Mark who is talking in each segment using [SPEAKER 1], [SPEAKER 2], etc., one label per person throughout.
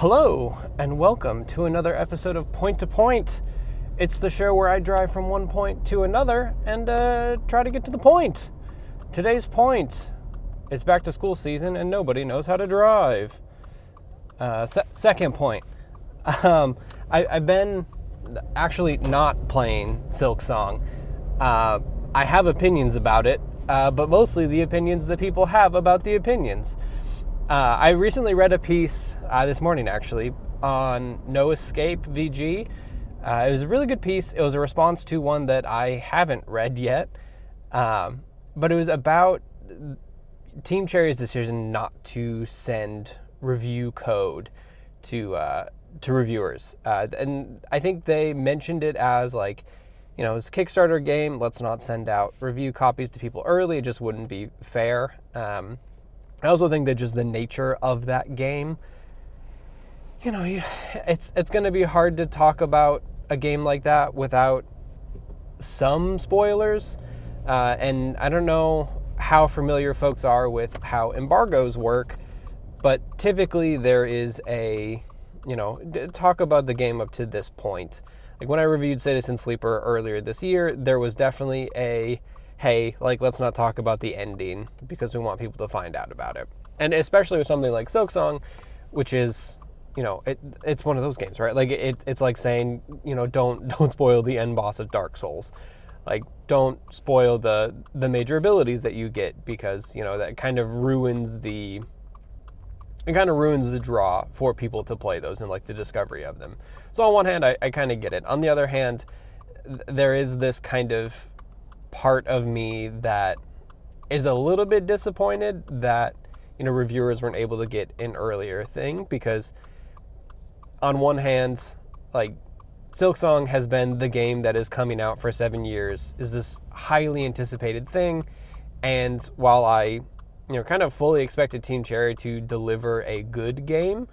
[SPEAKER 1] Hello, and welcome to another episode of Point to Point. It's the show where I drive from one point to another and try to get to the point. Today's point is back to school season and nobody knows how to drive. Second point, I've been actually not playing Silksong. I have opinions about it, but mostly the opinions that people have about the opinions. I recently read a piece this morning, actually, on No Escape VG. It was a really good piece. It was a response to one that I haven't read yet, but it was about Team Cherry's decision not to send review code to reviewers. And I think they mentioned it as like, you know, it's a Kickstarter game. Let's not send out review copies to people early. It just wouldn't be fair. I also think that just the nature of that game, you know, it's going to be hard to talk about a game like that without some spoilers. And I don't know how familiar folks are with how embargoes work, but typically there is a, you know, talk about the game up to this point. Like when I reviewed Citizen Sleeper earlier this year, there was definitely a, hey, like, let's not talk about the ending because we want people to find out about it. And especially with something like Silksong, which is, you know, it's one of those games, right? Like it's like saying, you know, don't spoil the end boss of Dark Souls. Like, don't spoil the major abilities that you get because, you know, that kind of ruins the draw for people to play those and like the discovery of them. So on one hand, I kind of get it. On the other hand, there is this kind of part of me that is a little bit disappointed that, you know, reviewers weren't able to get an earlier thing, because on one hand, like, Silksong has been the game that is coming out for 7 years, is this highly anticipated thing, and while I, you know, kind of fully expected Team Cherry to deliver a good game,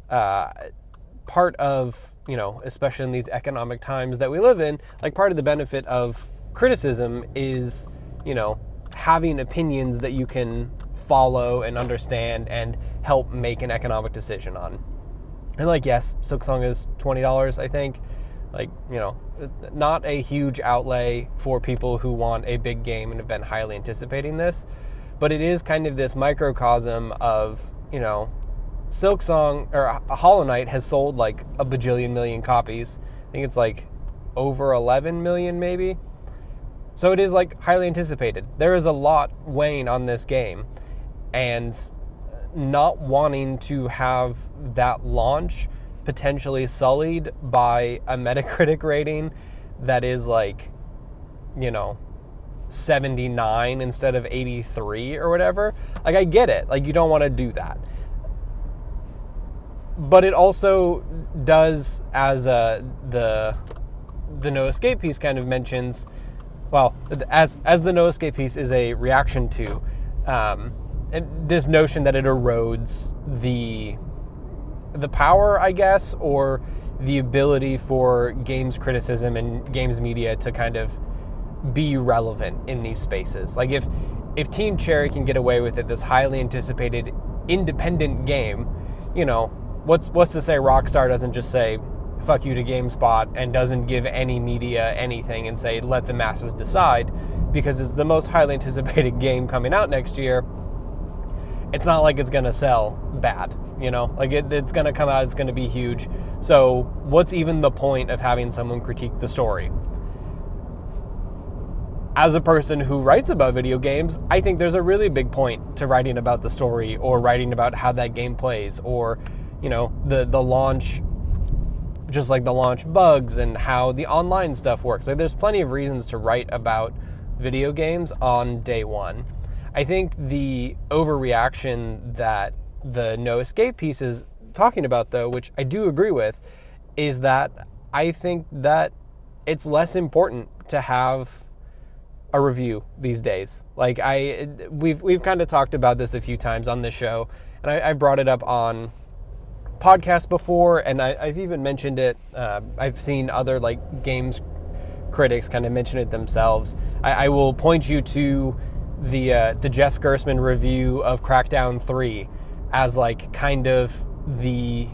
[SPEAKER 1] part of, you know, especially in these economic times that we live in, like, part of the benefit of criticism is, you know, having opinions that you can follow and understand and help make an economic decision on. And like, yes, Silksong is $20, I think. Like, you know, not a huge outlay for people who want a big game and have been highly anticipating this, but it is kind of this microcosm of, you know, Silksong, or Hollow Knight has sold like a bajillion million copies. I think it's like over 11 million maybe. So it is like highly anticipated. There is a lot weighing on this game, and not wanting to have that launch potentially sullied by a Metacritic rating that is like, you know, 79 instead of 83 or whatever. Like, I get it. Like, you don't want to do that. But it also does, as the No Escape piece kind of mentions, well, as the No Escape piece is a reaction to this notion that it erodes the power, I guess, or the ability for games criticism and games media to kind of be relevant in these spaces. Like, if Team Cherry can get away with it, this highly anticipated independent game, you know, what's to say Rockstar doesn't just say fuck you to GameSpot and doesn't give any media anything and say let the masses decide, because it's the most highly anticipated game coming out next year. It's not like it's gonna sell bad, you know, like it's gonna come out, it's gonna be huge. So what's even the point of having someone critique the story? As a person who writes about video games, I think there's a really big point to writing about the story, or writing about how that game plays, or, you know, the launch, just like the launch bugs and how the online stuff works. Like, there's plenty of reasons to write about video games on day one. I think the overreaction that the No Escape piece is talking about, though, which I do agree with, is that I think that it's less important to have a review these days. Like, we've kind of talked about this a few times on this show, and I brought it up on podcasts before, and I've even mentioned it. I've seen other like games critics kind of mention it themselves. I will point you to the Jeff Gersman review of Crackdown 3 as like kind of the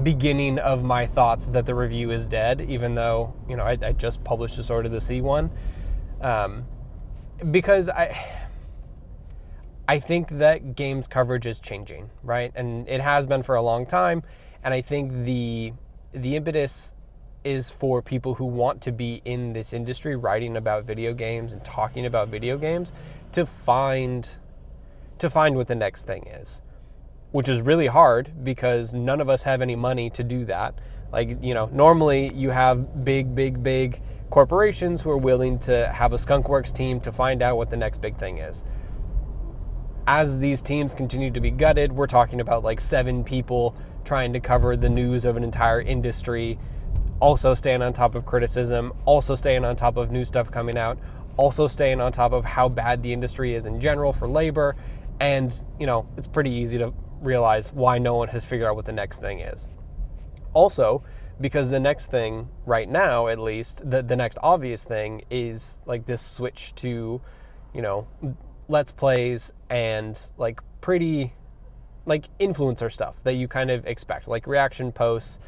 [SPEAKER 1] beginning of my thoughts that the review is dead, even though, I just published a Sword of the Sea one. Because I think that games coverage is changing, right? And it has been for a long time. And I think the impetus is for people who want to be in this industry, writing about video games and talking about video games, to find what the next thing is, which is really hard because none of us have any money to do that. Like, normally you have big corporations who are willing to have a skunkworks team to find out what the next big thing is. As these teams continue to be gutted, we're talking about like 7 people trying to cover the news of an entire industry, also staying on top of criticism, also staying on top of new stuff coming out, also staying on top of how bad the industry is in general for labor. And, it's pretty easy to realize why no one has figured out what the next thing is. Also, because the next thing right now, at least, the next obvious thing is like this switch to, Let's Plays and like pretty like influencer stuff that you kind of expect, like reaction posts,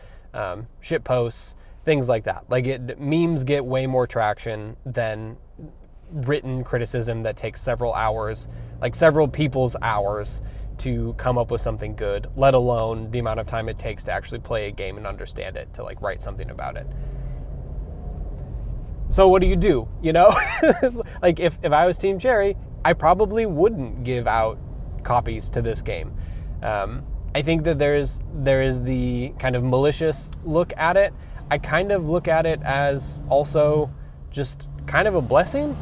[SPEAKER 1] shit posts, things like that. Like memes get way more traction than written criticism that takes several hours, like several people's hours to come up with something good, let alone the amount of time it takes to actually play a game and understand it, to like write something about it. So what do? Like if I was Team Cherry, I probably wouldn't give out copies to this game. I think that there is the kind of malicious look at it. I kind of look at it as also just kind of a blessing.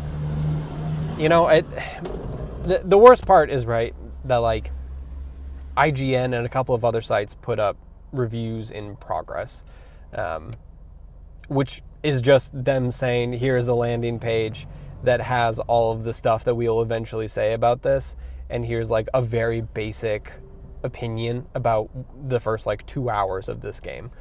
[SPEAKER 1] The worst part is, right, that like IGN and a couple of other sites put up reviews in progress, which is just them saying, here's a landing page that has all of the stuff that we will eventually say about this, and here's like a very basic opinion about the first like 2 hours of this game.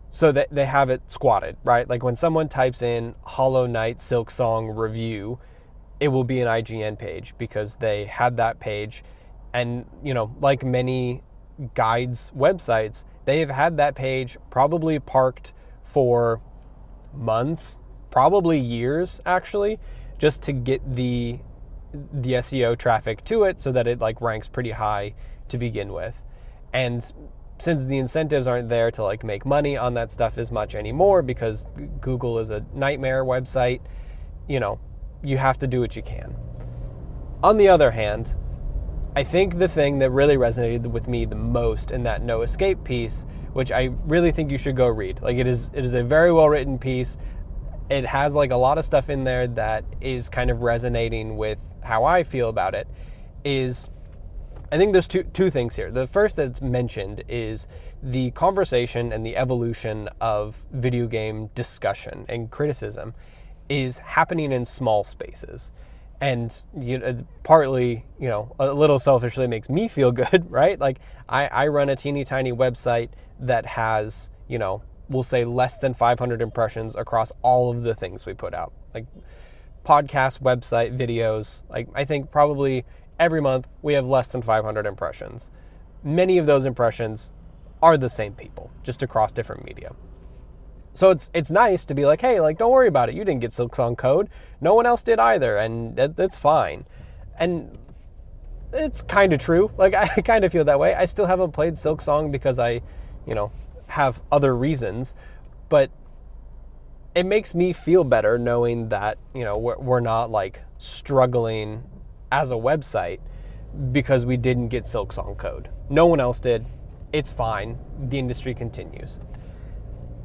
[SPEAKER 1] So that they have it squatted, right? Like when someone types in Hollow Knight Silksong review, it will be an IGN page because they had that page. And, like many guides websites, they have had that page probably parked for months, probably years actually, just to get the SEO traffic to it so that it like ranks pretty high to begin with. And since the incentives aren't there to like make money on that stuff as much anymore because Google is a nightmare website, you have to do what you can. On the other hand, I think the thing that really resonated with me the most in that No Escape piece, which I really think you should go read. Like it is a very well written piece. It has like a lot of stuff in there that is kind of resonating with how I feel about it. Is I think there's two things here. The first that's mentioned is the conversation and the evolution of video game discussion and criticism is happening in small spaces. And partly, a little selfishly makes me feel good, right? Like I run a teeny tiny website that has, we'll say less than 500 impressions across all of the things we put out. Like podcast, website, videos. Like I think probably every month we have less than 500 impressions. Many of those impressions are the same people, just across different media. So it's nice to be like, hey, like, don't worry about it. You didn't get Silksong code. No one else did either, and that's fine. And it's kind of true. Like, I kind of feel that way. I still haven't played Silksong because I, have other reasons. But it makes me feel better knowing that, we're not, like, struggling as a website because we didn't get Silksong code. No one else did. It's fine. The industry continues.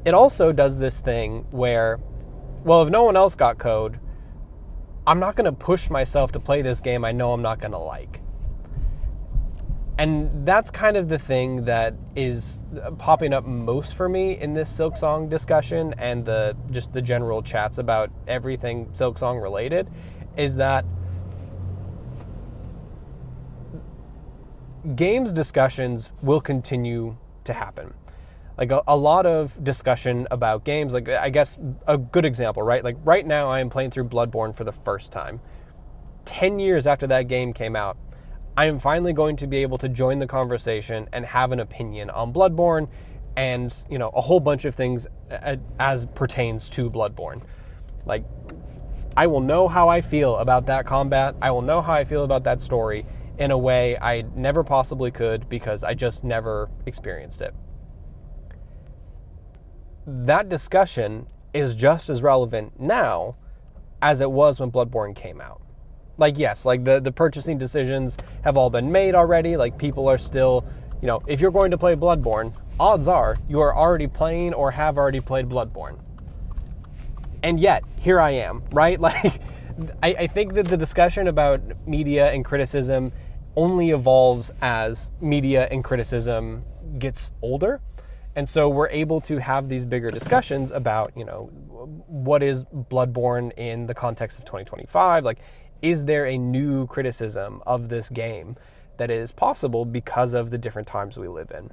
[SPEAKER 1] It also does this thing where, well, if no one else got code, I'm not going to push myself to play this game I know I'm not going to like. And that's kind of the thing that is popping up most for me in this Silksong discussion and the general chats about everything Silksong related, is that games discussions will continue to happen. Like a lot of discussion about games, like I guess a good example, right? Like right now I am playing through Bloodborne for the first time. 10 years after that game came out, I am finally going to be able to join the conversation and have an opinion on Bloodborne and, a whole bunch of things as pertains to Bloodborne. Like, I will know how I feel about that combat. I will know how I feel about that story in a way I never possibly could because I just never experienced it. That discussion is just as relevant now as it was when Bloodborne came out. Like, yes, like the purchasing decisions have all been made already. Like, people are still, if you're going to play Bloodborne, odds are you are already playing or have already played Bloodborne. And yet, here I am, right? Like, I think that the discussion about media and criticism only evolves as media and criticism gets older. And so we're able to have these bigger discussions about, what is Bloodborne in the context of 2025? Like, is there a new criticism of this game that is possible because of the different times we live in?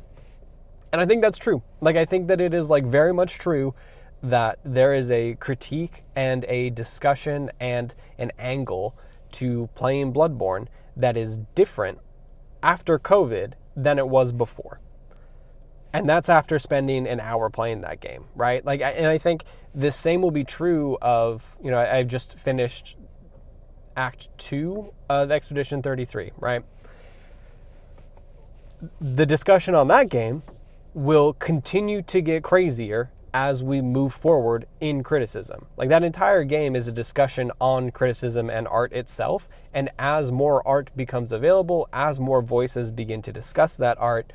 [SPEAKER 1] And I think that's true. Like, I think that it is like very much true that there is a critique and a discussion and an angle to playing Bloodborne that is different after COVID than it was before. And that's after spending an hour playing that game, right? Like, and I think the same will be true of, I've just finished Act 2 of Expedition 33, right? The discussion on that game will continue to get crazier as we move forward in criticism. Like, that entire game is a discussion on criticism and art itself. And as more art becomes available, as more voices begin to discuss that art,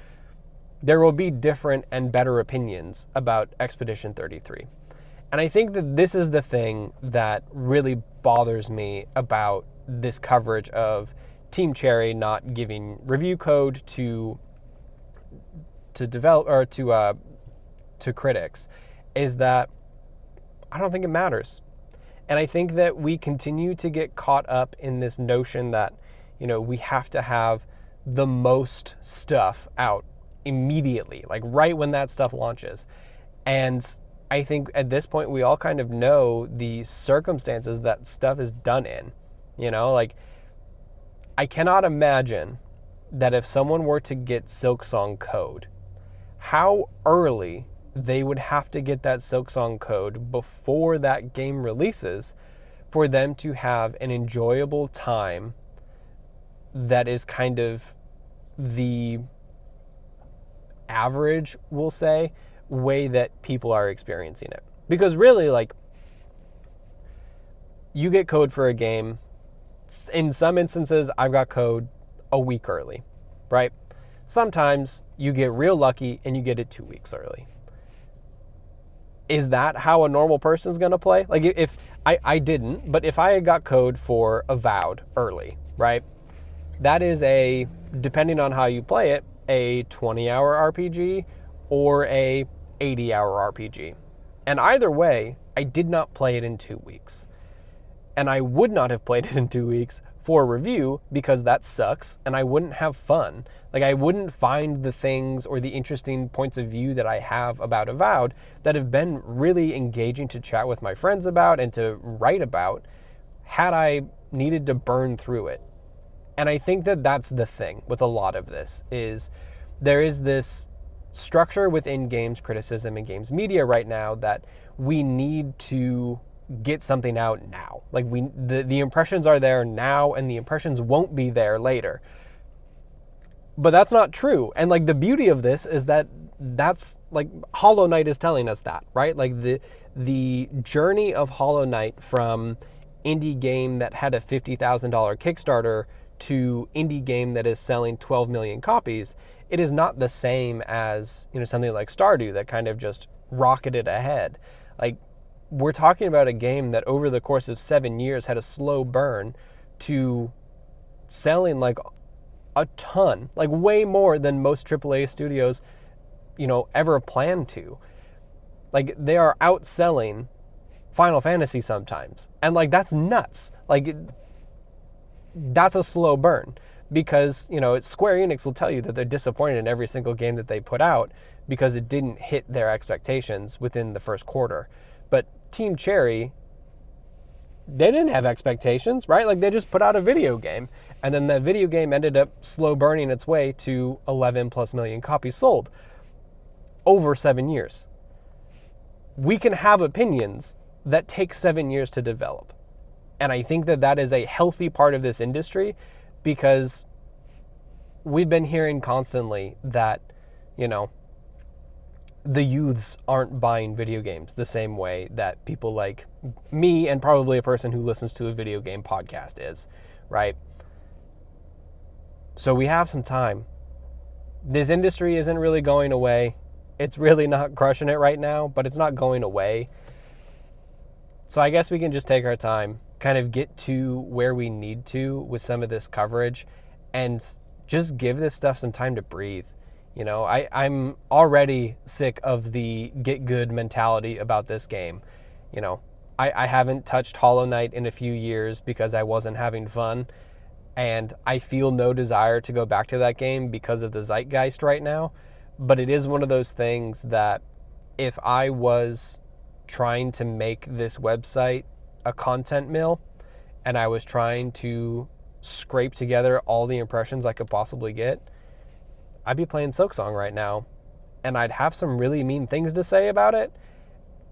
[SPEAKER 1] there will be different and better opinions about Expedition 33. And I think that this is the thing that really bothers me about this coverage of Team Cherry not giving review code to develop or to critics, is that I don't think it matters. And I think that we continue to get caught up in this notion that, we have to have the most stuff out immediately, like right when that stuff launches. And I think at this point we all kind of know the circumstances that stuff is done in. Like, I cannot imagine that if someone were to get Silksong code, how early they would have to get that Silksong code before that game releases for them to have an enjoyable time that is kind of the average, we'll say, way that people are experiencing it. Because really, like, you get code for a game. In some instances, I've got code a week early, right? Sometimes you get real lucky and you get it 2 weeks early. Is that how a normal person's going to play? Like, if I didn't, but if I had got code for Avowed early, right? That is depending on how you play it, a 20-hour RPG or a 80-hour RPG. And either way, I did not play it in 2 weeks. And I would not have played it in 2 weeks for review because that sucks and I wouldn't have fun. Like, I wouldn't find the things or the interesting points of view that I have about Avowed that have been really engaging to chat with my friends about and to write about had I needed to burn through it. And I think that that's the thing with a lot of this, is there is this structure within games criticism and games media right now that we need to get something out now. Like, the impressions are there now and the impressions won't be there later. But that's not true. And like, the beauty of this is that that's like Hollow Knight is telling us that, right? Like, the journey of Hollow Knight from indie game that had a $50,000 Kickstarter to indie game that is selling 12 million copies, it is not the same as, something like Stardew that kind of just rocketed ahead. Like, we're talking about a game that over the course of 7 years had a slow burn to selling like a ton, like way more than most AAA studios, ever planned to. Like, they are outselling Final Fantasy sometimes. And like, that's nuts. Like, that's a slow burn because, Square Enix will tell you that they're disappointed in every single game that they put out because it didn't hit their expectations within the first quarter. But Team Cherry, they didn't have expectations, right? Like, they just put out a video game And then that video game ended up slow burning its way to 11 plus million copies sold over 7 years. We can have opinions that take 7 years to develop. And I think that that is a healthy part of this industry, because we've been hearing constantly that, you know, the youths aren't buying video games the same way that people like me and probably a person who listens to a video game podcast is, right? So we have some time. This industry isn't really going away. It's really not crushing it right now, but it's not going away. So I guess we can just take our time, kind of get to where we need to with some of this coverage, and just give this stuff some time to breathe. You know, I'm already sick of the get good mentality about this game. You know, I haven't touched Hollow Knight in a few years because I wasn't having fun, and I feel no desire to go back to that game because of the zeitgeist right now. But it is one of those things that if I was trying to make this website a content mill and I was trying to scrape together all the impressions I could possibly get, I'd be playing Silksong right now, and I'd have some really mean things to say about it,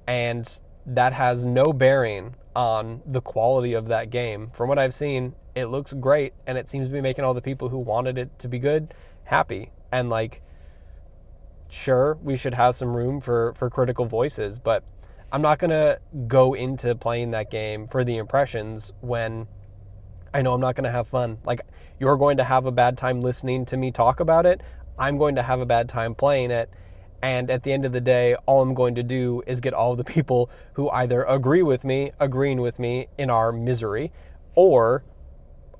[SPEAKER 1] and that has no bearing on the quality of that game. From what I've seen, it looks great, and it seems to be making all the people who wanted it to be good happy. And like, sure, we should have some room for critical voices, but I'm not going to go into playing that game for the impressions when I know I'm not going to have fun. Like, you're going to have a bad time listening to me talk about it. I'm going to have a bad time playing it. And at the end of the day, all I'm going to do is get all of the people who either agreeing with me in our misery, or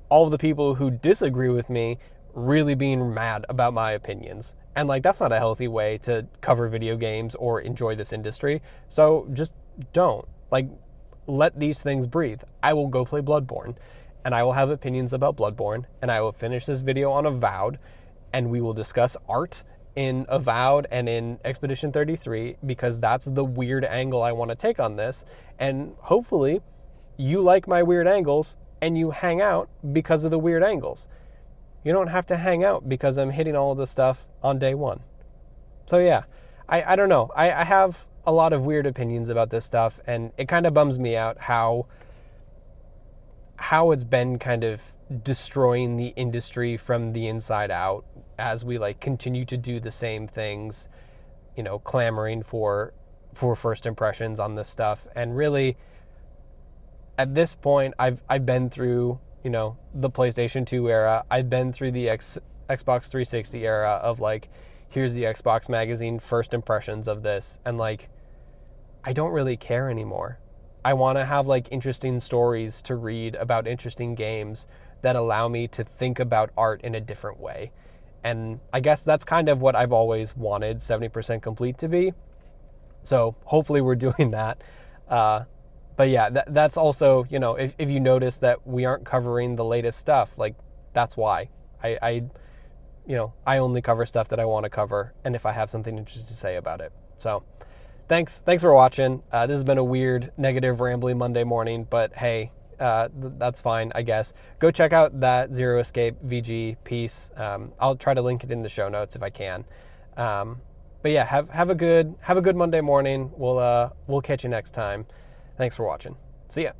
[SPEAKER 1] all of the people who disagree with me really being mad about my opinions. And like, that's not a healthy way to cover video games or enjoy this industry. So just don't. Like, let these things breathe. I will go play Bloodborne, and I will have opinions about Bloodborne, and I will finish this video on Avowed, and we will discuss art in Avowed and in Expedition 33, because that's the weird angle I want to take on this. And hopefully you like my weird angles and you hang out because of the weird angles. You don't have to hang out because I'm hitting all of this stuff on day one. So yeah, I don't know. I have a lot of weird opinions about this stuff, and it kind of bums me out how it's been kind of destroying the industry from the inside out as we like continue to do the same things, you know, clamoring for first impressions on this stuff. And really, at this point, I've been through, you know, the PlayStation 2 era. I've been through the Xbox 360 era of like, here's the Xbox magazine first impressions of this, and like, I don't really care anymore. I want to have like interesting stories to read about interesting games that allow me to think about art in a different way. And I guess that's kind of what I've always wanted 70% Complete to be. So hopefully we're doing that. But yeah, that's also, you know, if you notice that we aren't covering the latest stuff, like, that's why. I only cover stuff that I want to cover, and if I have something interesting to say about it. So thanks for watching. This has been a weird, negative, rambly Monday morning, but hey, that's fine, I guess. Go check out that Zero Escape VG piece. I'll try to link it in the show notes if I can. But yeah, have a good Monday morning. We'll catch you next time. Thanks for watching. See ya.